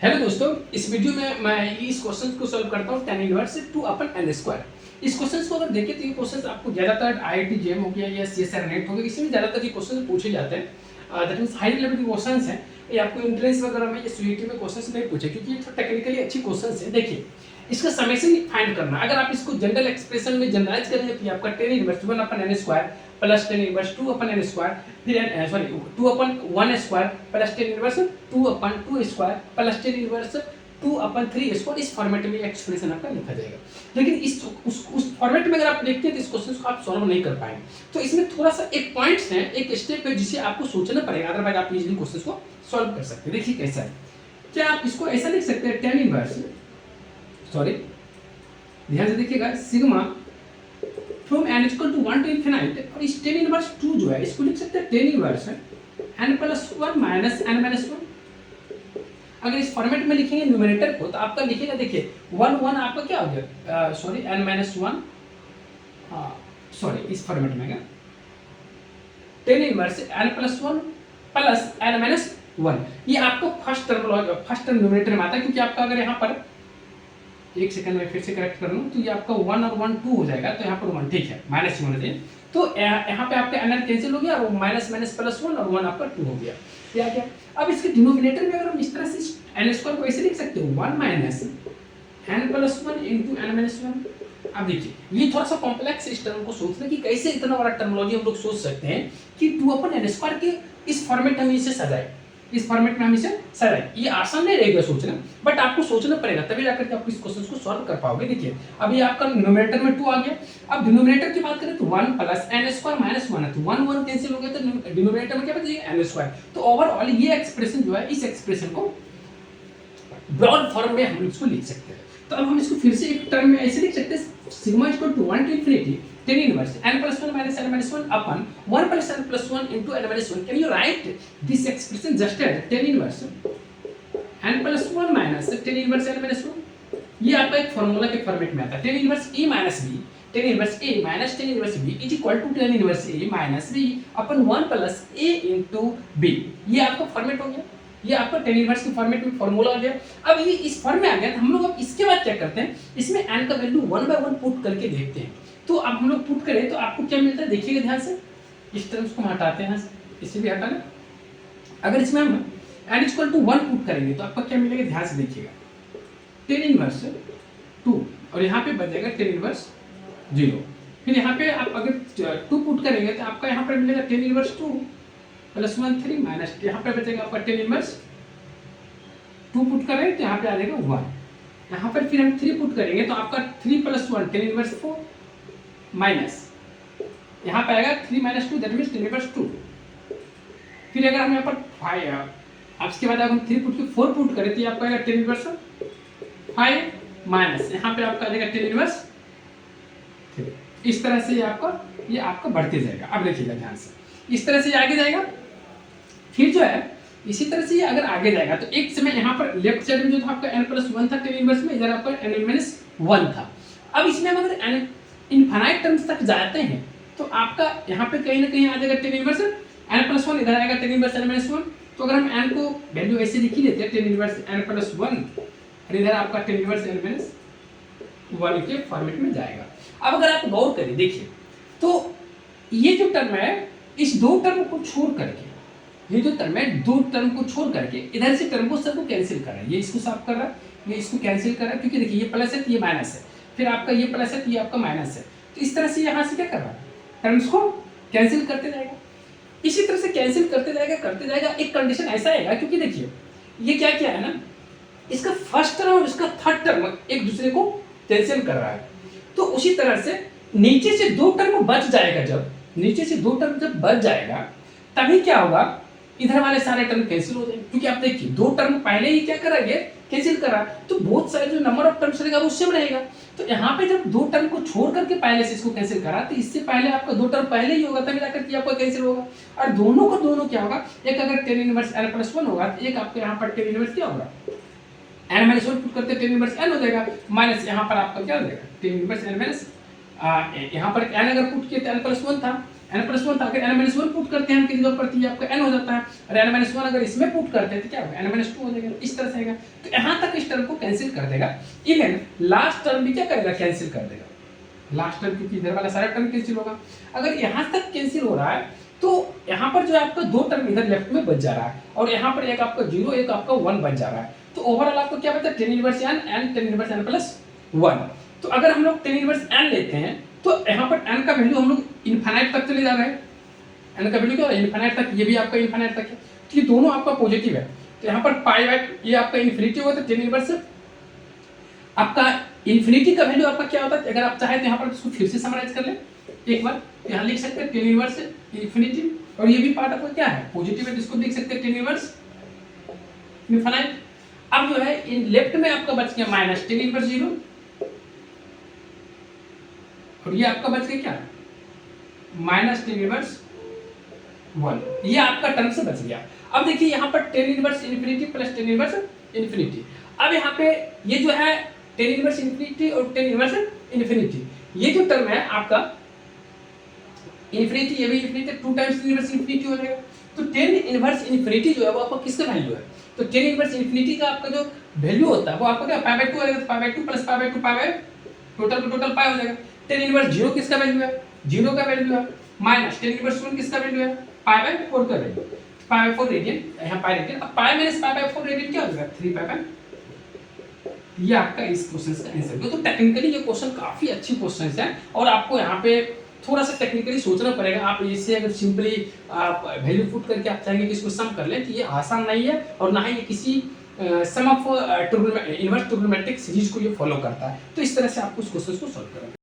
Hello दोस्तों, इस video में मैं इस क्वेश्चन को सॉल्व करता हूँ tan इनवर्स 2/n²। इस क्वेश्चन को अगर देखें तो ये क्वेश्चन आपको ज़्यादातर आईआईटी जेईई हो गया या सीएसआर नेट हो गया, इसमें ज़्यादातर ये क्वेश्चन पूछे जाते हैं। दैट मीन्स हाई लेवल के क्वेश्चन हैं। ये आपको एंट्रेंस वगैरह में या सीईटी में क्वेश्चन नहीं पूछे, क्योंकि ये थोड़ा टेक्निकली अच्छी क्वेश्चन है। देखिए, इसका समेशन फाइंड करना, अगर आप इसको जनरल एक्सप्रेशन में जनरलाइज करेंगे तो आपका tan inverse 1/n² plus tan inverse 2/n², फिर sorry 2/1² plus tan inverse 2/2² plus tan inverse 2/3² इस फॉर्मेट में एक्सप्रेशन आपका लिखा जाएगा। लेकिन इस उस फॉर्मेट में अगर आप देखते हैं तो इस क्वेश्चन को आप सॉल्व नहीं कर पाएंगे। तो इसमें थोड़ा सा एक पॉइंट्स है, एक स्टेप है जिसे आपको सोचना पड़ेगा, अदरवाइज आप इजीली क्वेश्चन को सॉल्व कर सकते हैं। देखिए कैसा है, क्या आप इसको ऐसा लिख सकते हैं tan इनवर्स, सॉरी ध्यान से देखिएगा, sigma from n equal to 1 to infinite, और इस tan इनवर्स 2 जो है इसको लिख सकते हैं tan inverse n+1 minus n-1। अगर इस फॉर्मेट में लिखेंगे न्यूमरेटर को तो आपका लिखेगा, देखिए 1 आपका क्या हो गया, सॉरी n-1, सॉरी इस फॉर्मेट में है tan inverse n+1 plus n-1। ये आपको फर्स्ट टर्म न्यूमरेटर में आता है, क्योंकि आपका अगर यहाँ पर एक सेकंड में फिर से करेक्ट कर लूँ तो ये आपका 1 और 1 2 हो जाएगा, तो यहाँ पर 1 ठीक है, माइनस होना चाहिए। तो यहाँ पे आपका एन कैंसिल हो गया और माइनस माइनस प्लस 1 और 1 आपका 2 हो गया। क्या क्या अब इसके डिनोमिनेटर में अगर हम इस तरह से n² को ऐसे लिख सकते हो 1 माइनस n+1 इंटू n-1। अब देखिए, ये थोड़ा सा कॉम्प्लेक्स इस टर्म को सोचना कि कैसे इतना बड़ा टर्मिनोलॉजी हम लोग सोच सकते हैं कि 2/n² के इस फॉर्मेट में इसे सजाए, इस फॉर्मेट में हम इसे सजाए। ये आसान नहीं रहेगा सोचना, बट आपको सोचना पड़ेगा, तभी जाकर के आप इस क्वेश्चन को सॉल्व कर पाओगे। देखिए, अब ये आपका न्यूमरेटर में 2 आ गया। अब डिनोमिनेटर की बात करें तो 1 प्लस n² माइनस 1 है, तो 1 1 कैंसिल हो गया, तो डिनोमिनेटर में क्या बचेगा n²। तो ओवरऑल ये एक्सप्रेशन जो है, इस एक्सप्रेशन को ब्रॉड फॉर्म में हम इसको लिख सकते हैं। तो अब हम इसको फिर से एक टर्म में ऐसे लिख सकते हैं, sigma equal to 1 to infinity tan inverse n+1 minus n-1 upon 1 plus n+1 into n-1। Can you write this expression just as tan inverse n+1 minus tan inverse n-1? ये आपका एक फॉर्मूला के format में आता है, tan inverse a minus b, tan inverse a minus tan inverse b is equal to tan inverse a minus b upon 1 plus a into b। ये आपका format हो गया, ये आपका tan इनवर्स के फॉर्मेट में फॉर्मूला आ गया। अब ये इस फॉर्म में आ गया, तो हम लोग अब इसके बाद क्या करते हैं, इसमें n का वैल्यू 1 बाय 1 पुट करके देखते हैं। तो अब हम लोग पुट करें तो आपको क्या मिलता है, देखिएगा ध्यान से, इस टर्म्स को हम हटाते हैं, इसे भी हटाना। अगर इसमें हम n इक्वल टू 1 पुट करेंगे तो आपका क्या मिलेगा, ध्यान से देखिएगा, tan इनवर्स 2 और यहाँ पे बच जाएगा tan इनवर्स 0। फिर यहाँ पे आप अगर 2 पुट करेंगे तो आपका यहाँ पर मिलेगा tan इनवर्स 2 प्लस 1 3 माइनस, यहाँ पे बचेगा आपका tan इनवर्स 2 पुट करेंगे तो यहाँ पे आ जाएगा 1। यहाँ पर फिर हम 3 पुट करेंगे तो आपका 3 प्लस 1 tan इनवर्स 4 माइनस, यहाँ पे आएगा 3 minus 2 that means tan inverse 2। फिर अगर हम यहाँ पर 5 अब इसके बाद अगर हम 3 पुट के 4 पुट करें तो आपका आएगा tan इनवर्स 5 माइनस, यहाँ पे आपका आ जाएगा tan इनवर्स 3। इस तरह से ये आपका बढ़ते जाएगा। अब देखिएगा ध्यान से, इस तरह से ये आगे जाएगा। फिर जो है इसी तरह से ये अगर आगे जाएगा तो एक समय यहाँ पर लेफ्ट साइड में जो था आपका n+1 था tan इनवर्स में, इधर आपका n-1 था। अब इसमें हम अगर n इनफाइनाइट टर्म्स तक जाते हैं तो आपका यहाँ पे कहीं ना कहीं आ जाएगा tan इनवर्स n+1, इधर आएगा tan इनवर्स n-1। तो अगर हम n को वैल्यू ऐसे लिख ही लेते हैं, tan इनवर्स n+1 और इधर आपका tan इनवर्स n-1 के फॉर्मेट में जाएगा। अब अगर आप गौर करें, देखिए तो ये जो टर्म है, इस दो टर्म को छोड़ करके, ये जो टर्म है दो टर्म को छोड़ करके इधर से टर्म को सबको कैंसिल कर रहा है, ये इसको साफ कर रहा है, ये इसको कैंसिल कर रहा है, क्योंकि देखिए ये प्लस है तो ये माइनस है, फिर आपका ये प्लस है तो ये आपका माइनस है। तो इस तरह से यहाँ से क्या कर रहा है, टर्म्स को कैंसिल करते जाएगा। इसी तरह से कैंसिल करते जाएगा। एक कंडीशन ऐसा आएगा, क्योंकि देखिए ये क्या क्या है ना, इसका फर्स्ट टर्म और इसका थर्ड टर्म एक दूसरे को कैंसिल कर रहा है। तो उसी तरह से नीचे से दो टर्म बच जाएगा, जब नीचे से दो टर्म जब बच जाएगा तभी क्या होगा, इधर वाले सारे टर्म कैंसिल हो जाएंगे। क्योंकि आप देखिए दो टर्म पहले ही क्या करेंगे, कैंसिल करा, तो बहुत सारे जो नंबर ऑफ टर्म्स रहेगा वो सेम रहेगा। तो यहाँ पे जब दो टर्म को छोड़ करके पहले से इसको कैंसिल करा, तो इससे पहले आपका दो टर्म पहले ही होगा, तभी जाकर के आपका कैंसिल होगा। और दोनों को दोनों क्या होगा, एक अगर tan इनवर्स n+1 होगा तो एक आपके यहाँ पर tan इनवर्स क्या होगा, n-1 पुट करते tan इनवर्स n हो जाएगा, माइनस यहाँ पर आपका क्या हो जाएगा tan इनवर्स n-, यहाँ पर n अगर पुट किए तो n+1 था, n+1 था, अगर n-1 पुट करते हैं किसी जगह पर तो ये आपका n हो जाता है, और n-1 अगर इसमें पुट करते हैं तो क्या होगा, n-2 हो जाएगा, इस तरह से आएगा। तो यहाँ तक इस टर्म को कैंसिल कर देगा, इवन लास्ट टर्म भी क्या करेगा, कैंसिल कर देगा लास्ट टर्म, क्योंकि इधर वाला सारा टर्म कैंसिल होगा। अगर यहाँ तक कैंसिल हो रहा है तो यहाँ पर जो है आपका 2 टर्म इधर लेफ्ट में बच जा रहा है, और यहाँ पर एक आपका 0 एक आपका 1 बच जा रहा है। तो ओवरऑल आपको क्या बचा, tan inverse n and tan inverse n+1। तो अगर हम लोग tan इनवर्स n लेते हैं तो यहाँ पर n का वैल्यू हम लोग इनफाइनाइट तक चले जा रहे हैं, n का वैल्यू क्या है, इनफाइनाइट तक, ये भी आपका इनफाइनाइट तक है, तो ये दोनों आपका पॉजिटिव है। तो यहाँ पर पाई ये आपका इन्फिनिटी होगा, तो tan इनवर्स आपका इन्फिनिटी का वैल्यू आपका क्या होता है, अगर आप चाहे तो यहाँ पर इसको फिर से समराइज कर ले एक बार, यहाँ लिख सकते हैं tan इनवर्स इन्फिनिटी, और ये भी पार्ट आपका क्या है, पॉजिटिव है, इसको लिख सकते हैं tan इनवर्स इनफाइनाइट। अब जो है इन लेफ्ट में आपका बच गया माइनस tan इनवर्स 0, और ये आपका बच गया क्या, माइनस tan इनवर्स 1, ये आपका टर्म से बच गया। अब देखिए यहाँ पर tan inverse infinity plus tan inverse infinity, अब यहाँ पे ये जो है tan इनवर्स इन्फिनिटी और tan इनवर्स इन्फिनिटी, ये जो टर्म है आपका इन्फिनिटी, ये भी infinity, 2 times tan inverse infinity हो जाएगा। तो tan इनवर्स इन्फिनिटी जो है वो आपका किसका वैल्यू है, तो tan इनवर्स इन्फिनिटी का आपका जो वैल्यू होता है वो आपका क्या π/2 रहेगा, तो π/2 प्लस π/2 टोटल पाई हो जाएगा। tan इनवर्स 0 किसका वैल्यू है, 0 का वैल्यू है, माइनस tan इनवर्स 1 किसका वैल्यू है, π/4 का वैल्यू, π/4 रेडियन, यहाँ पाई रेडियन, अब पाई माइनस π/4 रेडियन क्या हो जाएगा, 3π/, ये आपका इस क्वेश्चन का आंसर है। तो टेक्निकली ये क्वेश्चन काफी अच्छी क्वेश्चन है, और आपको यहाँ पे थोड़ा सा टेक्निकली सोचना पड़ेगा। आप इससे अगर सिंपली आप वैल्यू पुट करके आप चाहेंगे कि इसको सम कर लें, तो ये आसान नहीं है, और ना ही ये किसी सम ऑफ इनवर्स ट्रिग्नोमेट्रिक सीरीज को ये फॉलो करता है। तो इस तरह से आपको उस क्वेश्चन को सॉल्व करना है।